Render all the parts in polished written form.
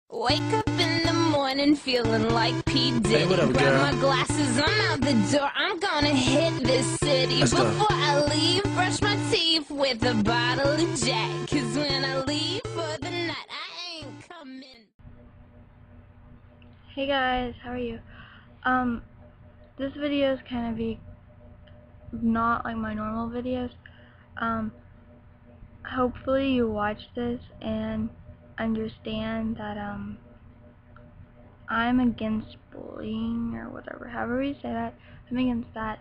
Wake up in the morning feeling like P. Diddy. Hey, what up, Grab girl? my glasses, I'm out the door. I'm gonna hit this city. Let's go. Before I leave, brush my teeth with a bottle of Jack. Cause when I leave for the night, I ain't coming. Hey guys, how are you? This video is kind of be not like my normal videos. Hopefully you watch this and understand that, I'm against bullying or whatever, however you say that. I'm against that,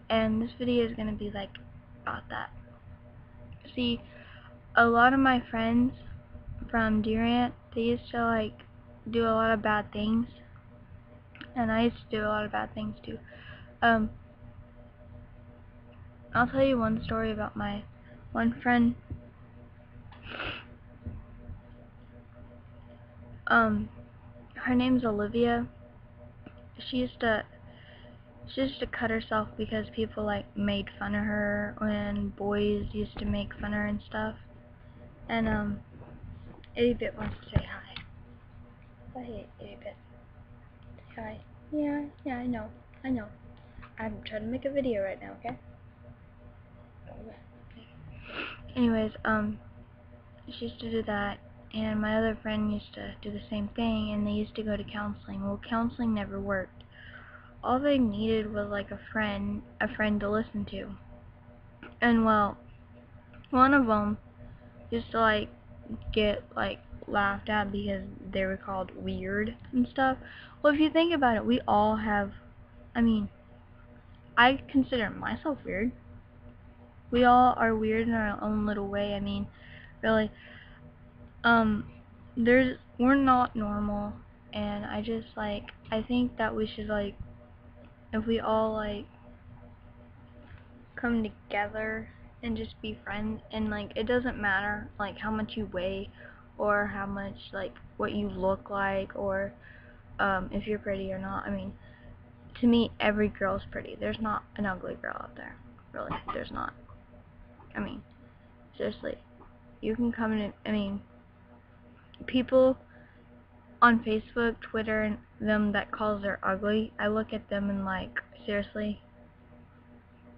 and this video is gonna be like about that. See, a lot of my friends from Durant, they used to like do a lot of bad things, and I used to do a lot of bad things too. I'll tell you one story about my one friend. Her name's Olivia. She used to cut herself because people like made fun of her when boys used to make fun of her and stuff. And 80-Bit wants to say hi. Oh, hey, 80-Bit. Say hi. Yeah, I know. I'm trying to make a video right now, okay? Anyways, she used to do that, and my other friend used to do the same thing, and they used to go to counseling. Well, counseling never worked. All they needed was like a friend to listen to. And well, one of them used to like get like laughed at because they were called weird and stuff. Well, if you think about it, we all have, I consider myself weird. We all are weird in our own little way. Really, we're not normal, and I think that we should like, if we all like come together and just be friends, and like it doesn't matter like how much you weigh or how much like what you look like, or if you're pretty or not. To me, every girl's pretty. There's not an ugly girl out there. Really, there's not. Seriously, you can come in. People on Facebook, Twitter, and them that calls her ugly, I look at them and like, seriously,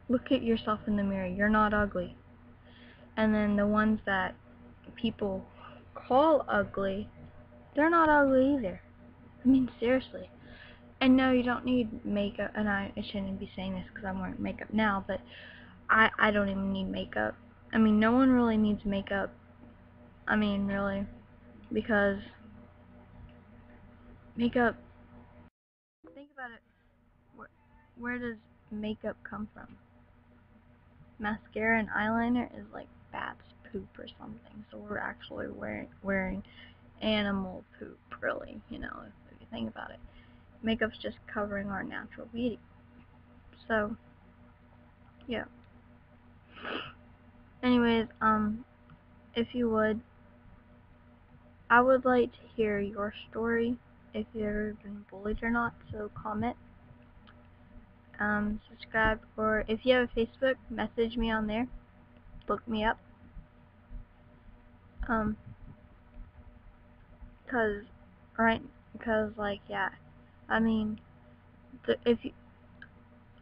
look at yourself in the mirror. You're not ugly. And then the ones that people call ugly, they're not ugly either. Seriously. And no, you don't need makeup, and I shouldn't be saying this because I'm wearing makeup now, but I don't even need makeup. No one really needs makeup. Really, because makeup, think about it, where does makeup come from? Mascara and eyeliner is like bat's poop or something, so we're actually wearing animal poop, really, if you think about it. Makeup's just covering our natural beauty. So, yeah. Anyways, if you would, I would like to hear your story, if you've ever been bullied or not, so comment, subscribe, or if you have a Facebook, message me on there, look me up,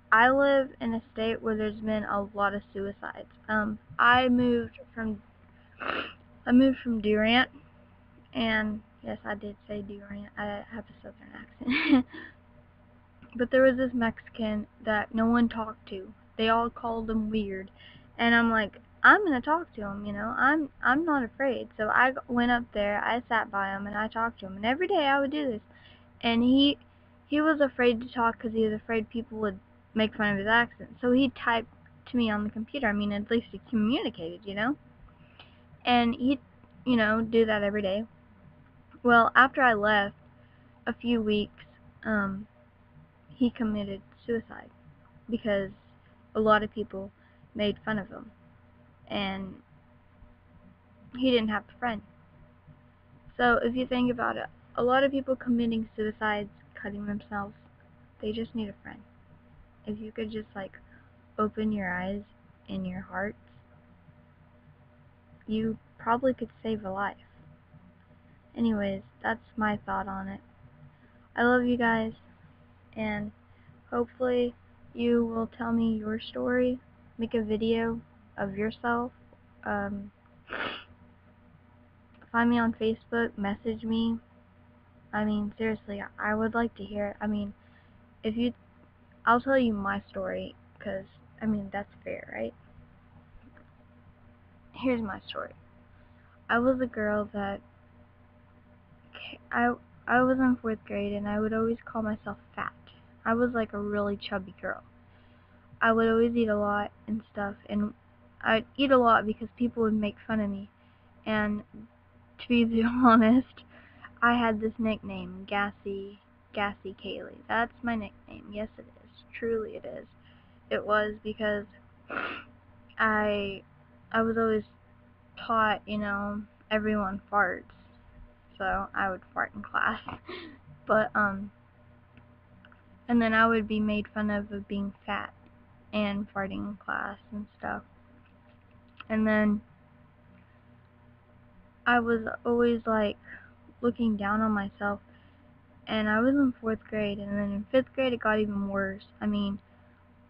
I live in a state where there's been a lot of suicides. I moved from Durant, and yes, I did say Durant. I have a southern accent. But there was this Mexican that no one talked to. They all called him weird, and I'm like, I'm gonna talk to him. I'm not afraid. So I went up there, I sat by him, and I talked to him. And every day I would do this. And he was afraid to talk because he was afraid people would make fun of his accent. So he typed to me on the computer. At least he communicated, And he'd, do that every day. Well, after I left, a few weeks, he committed suicide because a lot of people made fun of him, and he didn't have a friend. So if you think about it, a lot of people committing suicides, cutting themselves, they just need a friend. If you could just like open your eyes and your hearts, you probably could save a life. Anyways, that's my thought on it. I love you guys, and hopefully you will tell me your story, make a video of yourself, find me on Facebook, message me. I mean, seriously, I would like to hear it. I mean, I'll tell you my story, because, I mean, that's fair, right? Here's my story. I was a girl that, I was in 4th grade, and I would always call myself fat. I was like a really chubby girl. I would always eat a lot and stuff, and I'd eat a lot because people would make fun of me. And to be honest, I had this nickname, Gassy Kaylee. That's my nickname. Yes, it is. Truly, it is. It was because I was always taught, everyone farts, so I would fart in class. But and then I would be made fun of being fat and farting in class and stuff. And then I was always like looking down on myself, and I was in 4th grade, and then in 5th grade it got even worse. I mean,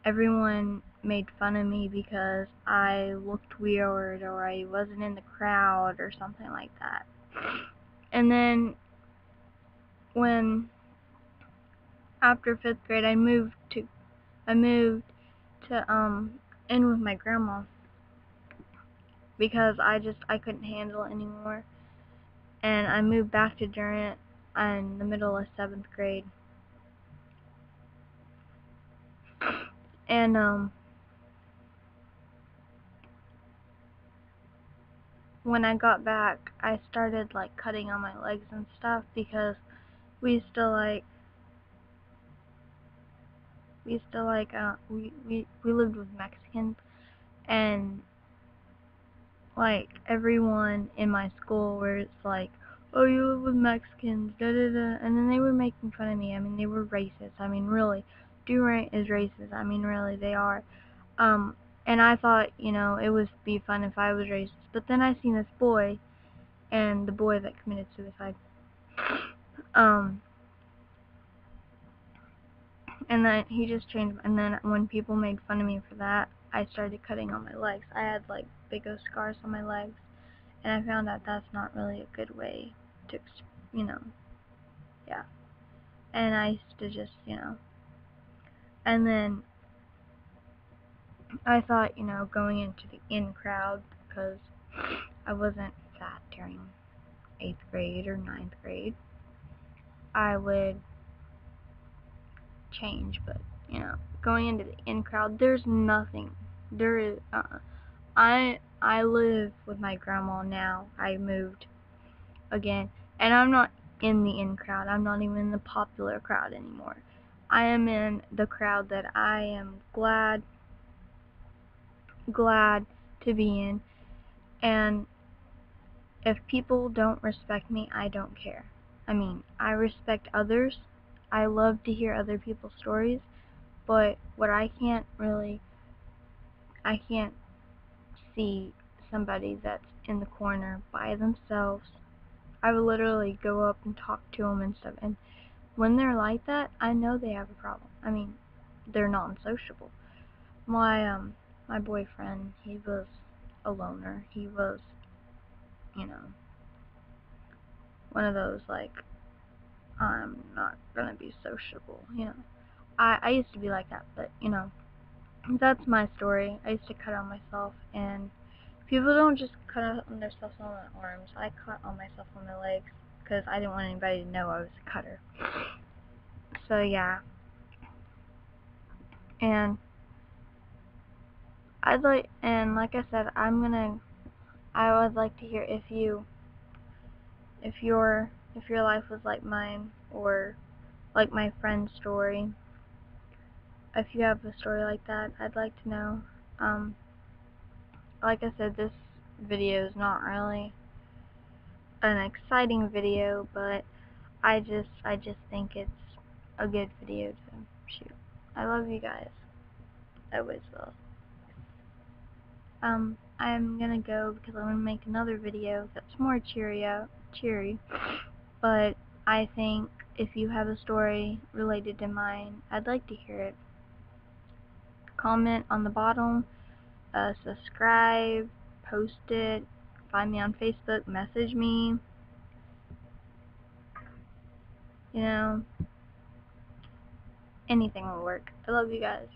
everyone made fun of me because I looked weird, or I wasn't in the crowd, or something like that. And then after 5th grade, I moved to in with my grandma, because I couldn't handle it anymore. And I moved back to Durant in the middle of 7th grade. And when I got back, I started like cutting on my legs and stuff, because we used to like we lived with Mexicans, and like everyone in my school where it's like, oh, you live with Mexicans, da da da, and then they were making fun of me. I mean, they were racist. I mean, really, Durant is racist. I mean, really, they are. And I thought, it would be fun if I was racist. But then I seen this boy, and the boy that committed suicide. And then he just changed. And then when people made fun of me for that, I started cutting on my legs. I had like big old scars on my legs, and I found out that's not really a good way to, yeah. And I used to just, and then I thought, going into the in crowd, because I wasn't fat during 8th grade or 9th grade, I would change. But, going into the in crowd, there's nothing. There is, I live with my grandma now. I moved again, and I'm not in the in crowd. I'm not even in the popular crowd anymore. I am in the crowd that I am glad to be in. And if people don't respect me, I don't care. I mean, I respect others. I love to hear other people's stories, but what I can't see somebody that's in the corner by themselves. I would literally go up and talk to them and stuff, and when they're like that, I know they have a problem. I mean, they're non-sociable. My boyfriend, he was a loner. He was, one of those, like, I'm not gonna be sociable, I used to be like that, but, that's my story. I used to cut on myself, and people don't just cut on themselves on their arms. I cut on myself on my legs, because I didn't want anybody to know I was a cutter. So, yeah. And like I said, I would like to hear if your life was like mine, or like my friend's story. If you have a story like that, I'd like to know. Like I said, this video is not really an exciting video, but I just think it's a good video to shoot. I love you guys. I always will. I'm gonna go because I'm gonna make another video that's more cheery cheery. But I think if you have a story related to mine, I'd like to hear it. Comment on the bottom, subscribe, post it, find me on Facebook, message me. You know, anything will work. I love you guys.